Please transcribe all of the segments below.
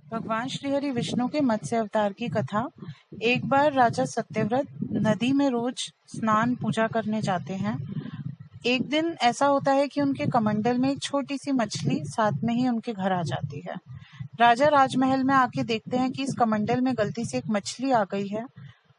भगवान श्रीहरि विष्णु के मत्स्य अवतार की कथा। एक बार राजा सत्यव्रत नदी में रोज स्नान पूजा करने जाते हैं। एक दिन ऐसा होता है कि उनके कमंडल में एक छोटी सी मछली साथ में ही उनके घर आ जाती है। राजा राजमहल में आके देखते हैं कि इस कमंडल में गलती से एक मछली आ गई है।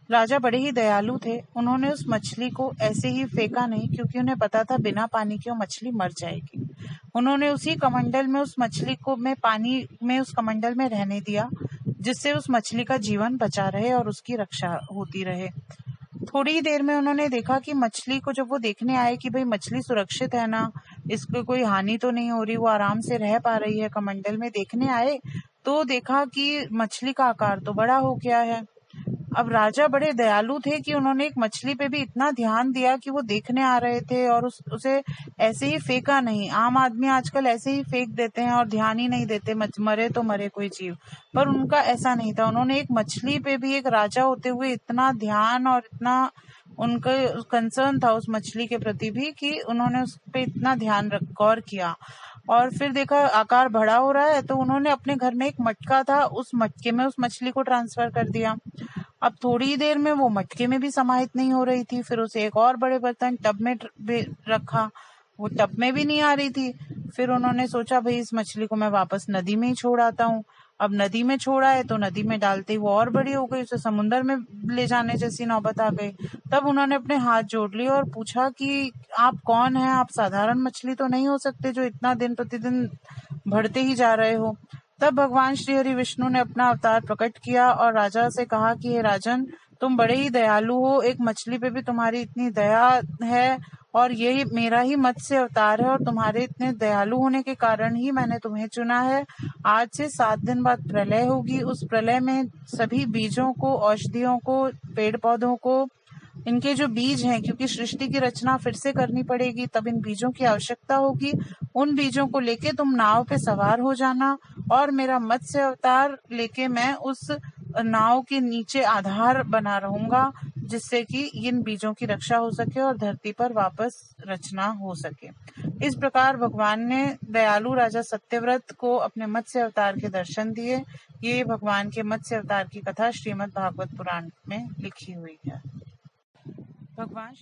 राजा बड़े ही दयालु थे। उन्होंने उस मछली को ऐसे ही फेंका नहीं, क्योंकि उन्हें पता था बिना पानी के वो मछली मर जाएगी। उन्होंने उसी कमंडल में उस मछली को पानी में उस कमंडल में रहने दिया, जिससे उस मछली का जीवन बचा रहे और उसकी रक्षा होती रहे। थोड़ी ही देर में उन्होंने देखा कि मछली को, जब वो देखने आए कि भाई मछली सुरक्षित है ना, इसको कोई हानि तो नहीं हो रही, वो आराम से रह पा रही है कमंडल में, देखने आए तो देखा कि मछली का आकार तो बड़ा हो गया है। अब राजा बड़े दयालु थे कि उन्होंने एक मछली पे भी इतना ध्यान दिया कि वो देखने आ रहे थे और उसे ऐसे ही फेंका नहीं। आम आदमी आजकल ऐसे ही फेंक देते हैं और ध्यान ही नहीं देते, मरे तो मरे कोई जीव, पर उनका ऐसा नहीं था। उन्होंने एक मछली पे भी, एक राजा होते हुए, इतना ध्यान और इतना उनका कंसर्न था उस मछली के प्रति भी कि उन्होंने उस पे इतना गौर किया। और फिर देखा आकार बड़ा हो रहा है, तो उन्होंने अपने घर में एक मटका था, उस मटके में उस मछली को ट्रांसफर कर दिया। अब थोड़ी ही देर में वो मटके में भी समाहित नहीं हो रही थी। फिर उसे एक और बड़े बर्तन टब में रखा, वो टब में भी नहीं आ रही थी। फिर उन्होंने सोचा भाई इस मछली को मैं वापस नदी में ही छोड़ आता हूँ। अब नदी में छोड़ा है तो नदी में डालते ही वो और बड़ी हो गई, उसे समुंदर में ले जाने जैसी नौबत आ गई। तब उन्होंने अपने हाथ जोड़ लिए और पूछा कि आप कौन हैं? आप साधारण मछली तो नहीं हो सकते जो इतना दिन प्रतिदिन बढ़ते ही जा रहे हो। तब भगवान श्री हरि विष्णु ने अपना अवतार प्रकट किया और राजा से कहा कि हे राजन, तुम बड़े ही दयालु हो, एक मछली पे भी तुम्हारी इतनी दया है और ये मेरा ही मत्स्य अवतार है और तुम्हारे इतने दयालु होने के कारण ही मैंने तुम्हें चुना है। आज से 7 दिन बाद प्रलय होगी। उस प्रलय में सभी बीजों को, औषधियों को, पेड़ पौधों को, इनके जो बीज हैं, क्योंकि सृष्टि की रचना फिर से करनी पड़ेगी, तब इन बीजों की आवश्यकता होगी। उन बीजों को लेके तुम नाव पे सवार हो जाना और मेरा मत्स्य अवतार लेके मैं उस नाव के नीचे आधार बना रहूंगा, जिससे कि इन बीजों की रक्षा हो सके और धरती पर वापस रचना हो सके। इस प्रकार भगवान ने दयालु राजा सत्यव्रत को अपने मत्स्य अवतार के दर्शन दिए। ये भगवान के मत्स्य अवतार की कथा श्रीमद् भागवत पुराण में लिखी हुई है। भगवान